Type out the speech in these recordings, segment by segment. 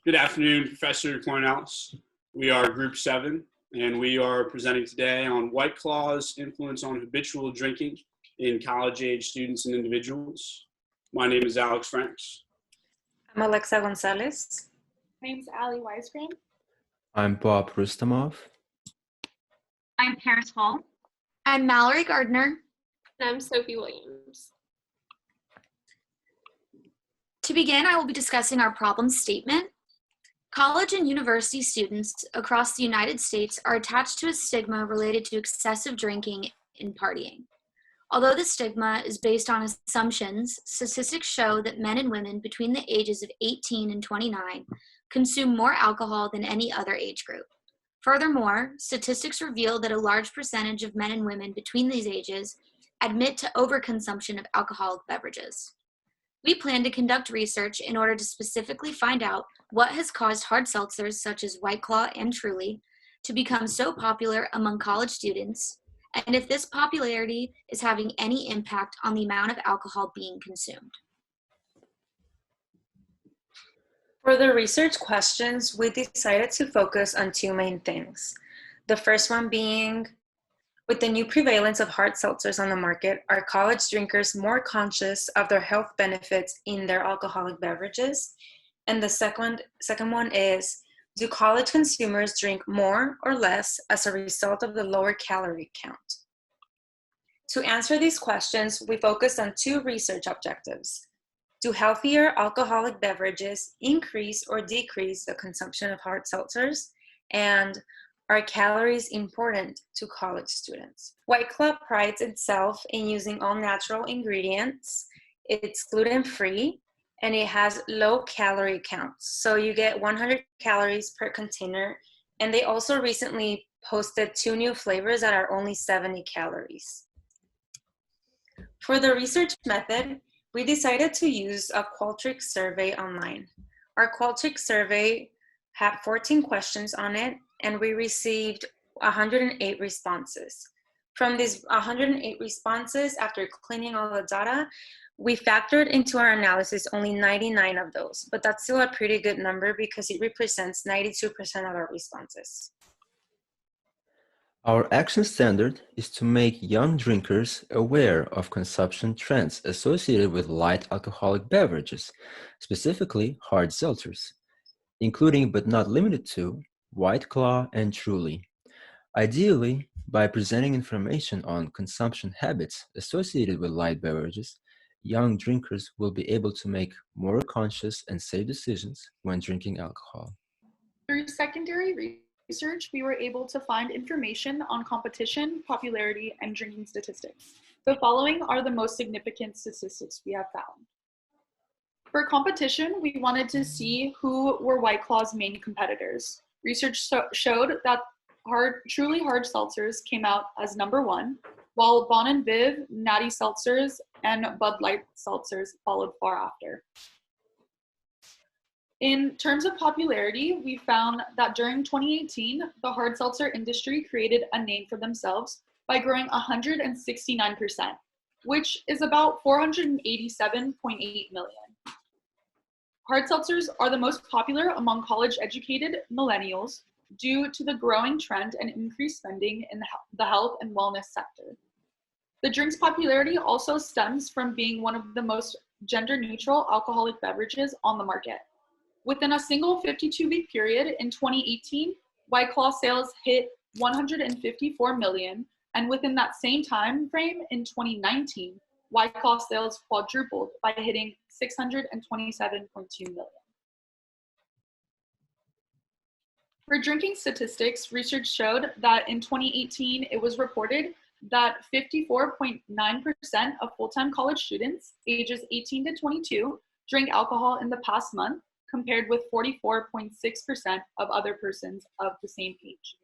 Good afternoon, Professor Cornells. We are Group 7, and we are presenting today on White Claw's influence on habitual drinking in college-age students and individuals. My name is Alex Franks. I'm Alexa Gonzalez. My name's Ali Weisgren. I'm Bob Rustamov. I'm Paris Hall. I'm Mallory Gardner. And I'm Sophie Williams. To begin, I will be discussing our problem statement. College and university students across the United States are attached to a stigma related to excessive drinking and partying. Although the stigma is based on assumptions, statistics show that men and women between the ages of 18 and 29 consume more alcohol than any other age group. Furthermore, statistics reveal that a large percentage of men and women between these ages admit to overconsumption of alcoholic beverages. We plan to conduct research in order to specifically find out what has caused hard seltzers such as White Claw and Truly to become so popular among college students, and if this popularity is having any impact on the amount of alcohol being consumed. For the research questions, we decided to focus on two main things. The first one being, with the new prevalence of hard seltzers on the market, are college drinkers more conscious of their health benefits in their alcoholic beverages? And the second one is, do college consumers drink more or less as a result of the lower calorie count? To answer these questions, we focused on two research objectives. Do healthier alcoholic beverages increase or decrease the consumption of hard seltzers? And are calories important to college students? White Claw prides itself in using all natural ingredients. It's gluten-free and it has low calorie counts. So you get 100 calories per container. And they also recently posted 2 new flavors that are only 70 calories. For the research method, we decided to use a Qualtrics survey online. Our Qualtrics survey had 14 questions on it, and we received 108 responses. From these 108 responses, after cleaning all the data, we factored into our analysis only 99 of those, but that's still a pretty good number because it represents 92% of our responses. Our action standard is to make young drinkers aware of consumption trends associated with light alcoholic beverages, specifically hard seltzers, including but not limited to White Claw and Truly. Ideally, by presenting information on consumption habits associated with light beverages, young drinkers will be able to make more conscious and safe decisions when drinking alcohol. Through secondary research, we were able to find information on competition, popularity, and drinking statistics. The following are the most significant statistics we have found. For competition, we wanted to see who were White Claw's main competitors. Research showed that Truly hard seltzers came out as #1, while Bon and Viv, Natty seltzers, and Bud Light seltzers followed far after. In terms of popularity, we found that during 2018, the hard seltzer industry created a name for themselves by growing 169%, which is about 487.8 million. Hard seltzers are the most popular among college-educated millennials due to the growing trend and increased spending in the health and wellness sector. The drink's popularity also stems from being one of the most gender-neutral alcoholic beverages on the market. Within a single 52-week period in 2018, White Claw sales hit 154 million, and within that same time frame in 2019, White Claw sales quadrupled by hitting 627.2 million. For drinking statistics, research showed that in 2018, it was reported that 54.9% of full-time college students ages 18 to 22 drank alcohol in the past month, compared with 44.6% of other persons of the same age.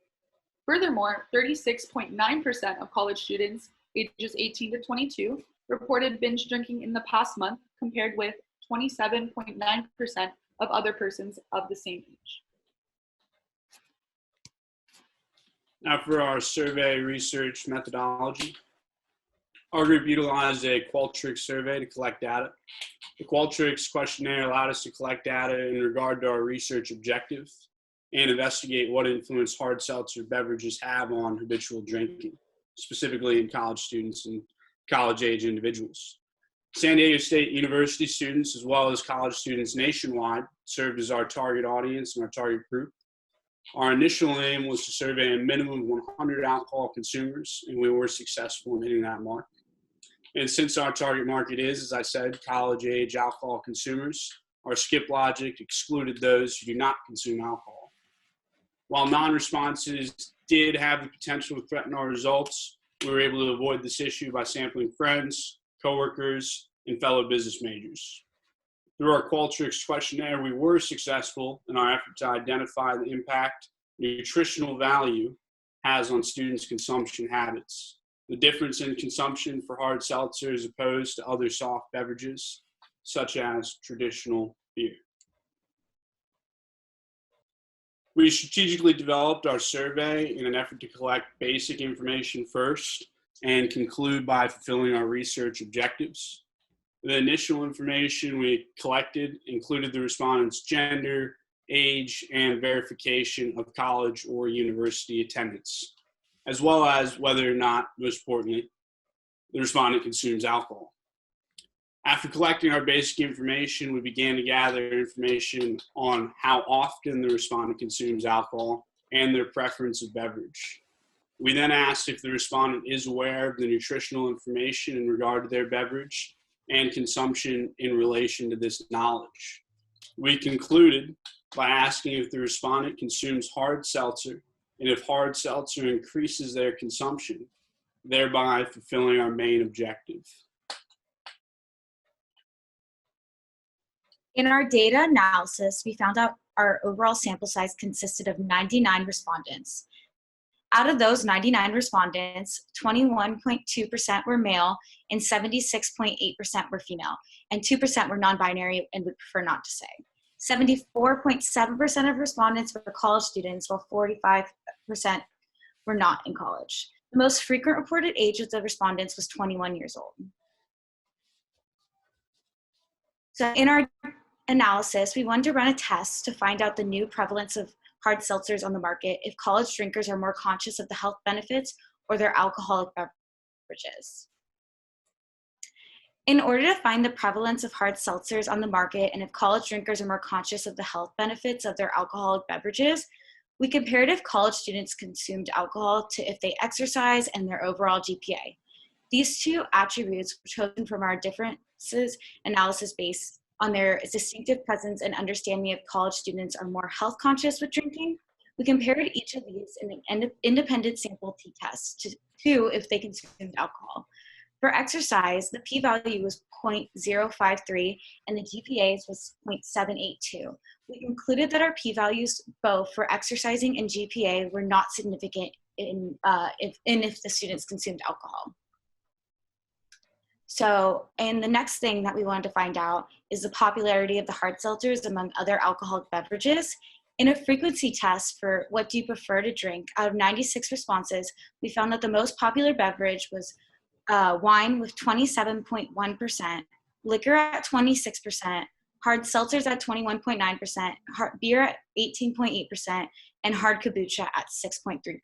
Furthermore, 36.9% of college students ages 18 to 22 reported binge drinking in the past month, compared with 27.9% of other persons of the same age. Now for our survey research methodology. Our group utilized a Qualtrics survey to collect data. The Qualtrics questionnaire allowed us to collect data in regard to our research objective and investigate what influence hard seltzer beverages have on habitual drinking, specifically in college students and college-age individuals. San Diego State University students, as well as college students nationwide, served as our target audience and our target group. Our initial aim was to survey a minimum of 100 alcohol consumers, and we were successful in hitting that mark. And since our target market is, as I said, college-age alcohol consumers, our skip logic excluded those who do not consume alcohol. While non-responses did have the potential to threaten our results, we were able to avoid this issue by sampling friends, coworkers, and fellow business majors. Through our Qualtrics questionnaire, we were successful in our effort to identify the impact nutritional value has on students' consumption habits, the difference in consumption for hard seltzer as opposed to other soft beverages, such as traditional beer. We strategically developed our survey in an effort to collect basic information first and conclude by fulfilling our research objectives. The initial information we collected included the respondents' gender, age, and verification of college or university attendance, as well as whether or not, most importantly, the respondent consumes alcohol. After collecting our basic information, we began to gather information on how often the respondent consumes alcohol and their preference of beverage. We then asked if the respondent is aware of the nutritional information in regard to their beverage and consumption in relation to this knowledge. We concluded by asking if the respondent consumes hard seltzer and if hard seltzer increases their consumption, thereby fulfilling our main objective. In our data analysis, we found out our overall sample size consisted of 99 respondents. Out of those 99 respondents, 21.2% were male and 76.8% were female, and 2% were non-binary and would prefer not to say. 74.7% of respondents were college students, while 45% were not in college. The most frequent reported age of the respondents was 21 years old. So in our analysis, we wanted to run a test to find out the new prevalence of hard seltzers on the market if college drinkers are more conscious of the health benefits or their alcoholic beverages. In order to find the prevalence of hard seltzers on the market and if college drinkers are more conscious of the health benefits of their alcoholic beverages, we compared if college students consumed alcohol to if they exercise and their overall GPA. These two attributes were chosen from our differences analysis based on their distinctive presence and understanding if college students are more health conscious with drinking. We compared each of these in an independent sample t-test to if they consumed alcohol. For exercise, the p-value was 0.053 and the GPAs was 0.782. We concluded that our p-values both for exercising and GPA were not significant if the students consumed alcohol. So, and the next thing that we wanted to find out is the popularity of the hard seltzers among other alcoholic beverages. In a frequency test for what do you prefer to drink, out of 96 responses, we found that the most popular beverage was wine with 27.1%, liquor at 26%, hard seltzers at 21.9%, beer at 18.8%, and hard kombucha at 6.3%.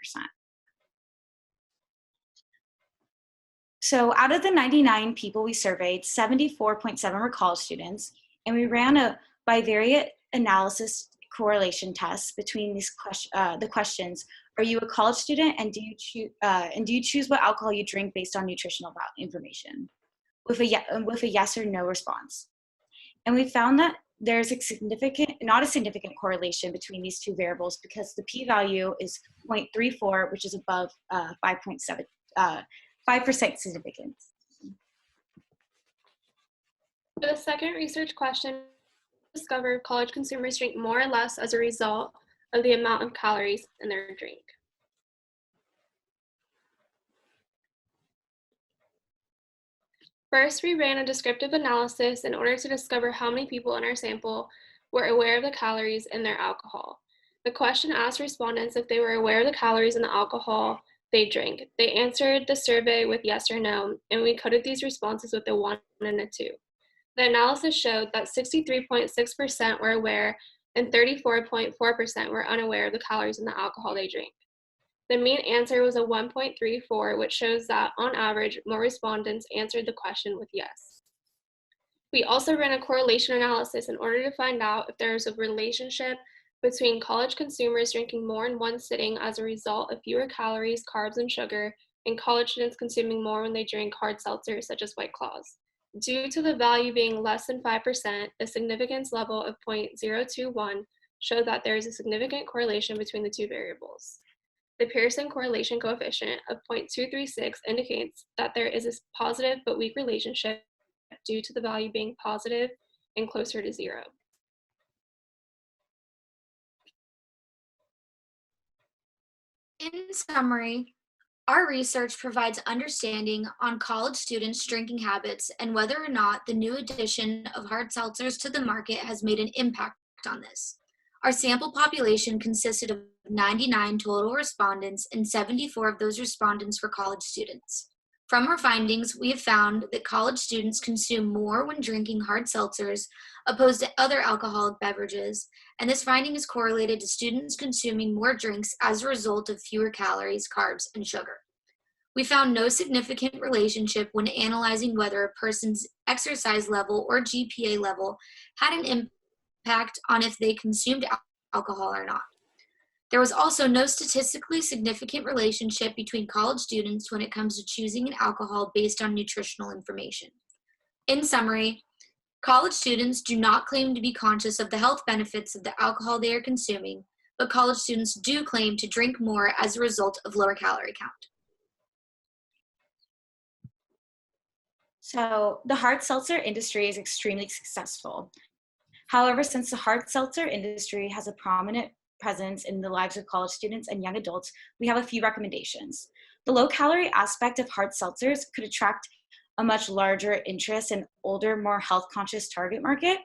So out of the 99 people we surveyed, 74.7 were college students, and we ran a bivariate analysis correlation test between these the questions: are you a college student, and do you choose what alcohol you drink based on nutritional information, with a yes or no response. And we found that there's not a significant correlation between these two variables because the p-value is 0.34, which is above 5% significance. For the second research question, we discovered college consumers drink more or less as a result of the amount of calories in their drink. First, we ran a descriptive analysis in order to discover how many people in our sample were aware of the calories in their alcohol. The question asked respondents if they were aware of the calories in the alcohol they drink. They answered the survey with yes or no, and we coded these responses with a 1 and a 2. The analysis showed that 63.6% were aware and 34.4% were unaware of the calories in the alcohol they drink. The mean answer was a 1.34, which shows that, on average, more respondents answered the question with yes. We also ran a correlation analysis in order to find out if there is a relationship between college consumers drinking more in one sitting as a result of fewer calories, carbs, and sugar, and college students consuming more when they drink hard seltzers such as White Claws. Due to the value being less than 5%, a significance level of 0.021 showed that there is a significant correlation between the two variables. The Pearson correlation coefficient of 0.236 indicates that there is a positive but weak relationship due to the value being positive and closer to 0. In summary, our research provides understanding on college students' drinking habits and whether or not the new addition of hard seltzers to the market has made an impact on this. Our sample population consisted of 99 total respondents, and 74 of those respondents were college students. From our findings, we have found that college students consume more when drinking hard seltzers opposed to other alcoholic beverages, and this finding is correlated to students consuming more drinks as a result of fewer calories, carbs, and sugar. We found no significant relationship when analyzing whether a person's exercise level or GPA level had an impact on if they consumed alcohol or not. There was also no statistically significant relationship between college students when it comes to choosing an alcohol based on nutritional information. In summary, college students do not claim to be conscious of the health benefits of the alcohol they are consuming, but college students do claim to drink more as a result of lower calorie count. So the hard seltzer industry is extremely successful. However, since the hard seltzer industry has a prominent presence in the lives of college students and young adults, we have a few recommendations. The low-calorie aspect of hard seltzers could attract a much larger interest in older, more health-conscious target market.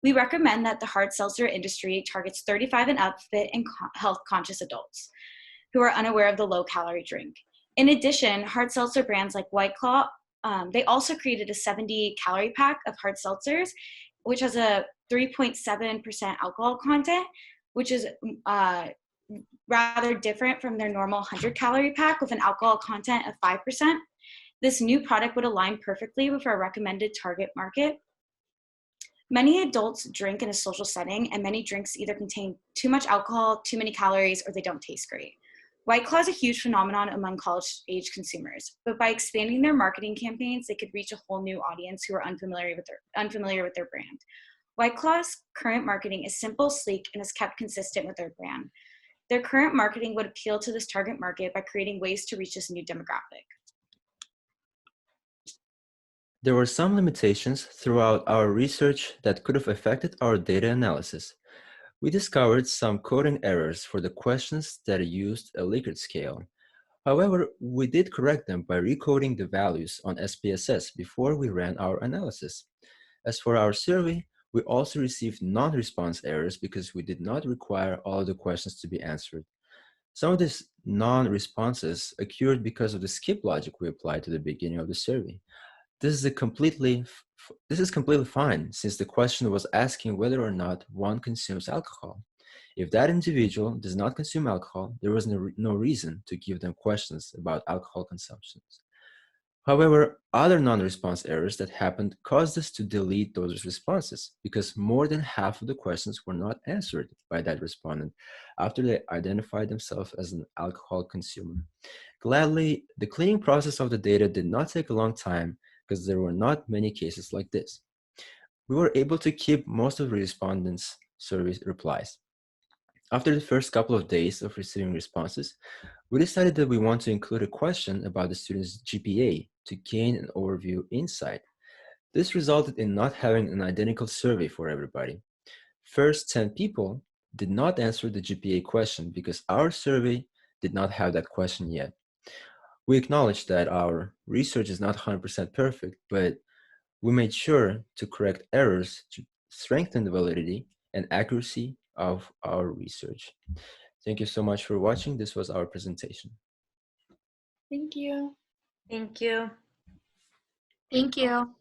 We recommend that the hard seltzer industry targets 35 and up fit and health-conscious adults who are unaware of the low-calorie drink. In addition, hard seltzer brands like White Claw, they also created a 70-calorie pack of hard seltzers, which has a 3.7% alcohol content, which is rather different from their normal 100-calorie pack with an alcohol content of 5%. This new product would align perfectly with our recommended target market. Many adults drink in a social setting, and many drinks either contain too much alcohol, too many calories, or they don't taste great. White Claw is a huge phenomenon among college-age consumers, but by expanding their marketing campaigns, they could reach a whole new audience who are unfamiliar with their brand. White Claw's current marketing is simple, sleek, and is kept consistent with their brand. Their current marketing would appeal to this target market by creating ways to reach this new demographic. There were some limitations throughout our research that could have affected our data analysis. We discovered some coding errors for the questions that used a Likert scale. However, we did correct them by recoding the values on SPSS before we ran our analysis. As for our survey, we also received non-response errors because we did not require all of the questions to be answered. Some of these non-responses occurred because of the skip logic we applied to the beginning of the survey. This is completely fine, since the question was asking whether or not one consumes alcohol. If that individual does not consume alcohol, there was no reason to give them questions about alcohol consumption. However, other non-response errors that happened caused us to delete those responses because more than half of the questions were not answered by that respondent after they identified themselves as an alcohol consumer. Gladly, the cleaning process of the data did not take a long time because there were not many cases like this. We were able to keep most of the respondents' survey replies. After the first couple of days of receiving responses, we decided that we want to include a question about the student's GPA to gain an overview insight. This resulted in not having an identical survey for everybody. First 10 people did not answer the GPA question because our survey did not have that question yet. We acknowledge that our research is not 100% perfect, but we made sure to correct errors to strengthen the validity and accuracy of our research. Thank you so much for watching. This was our presentation. Thank you. Thank you. Thank you.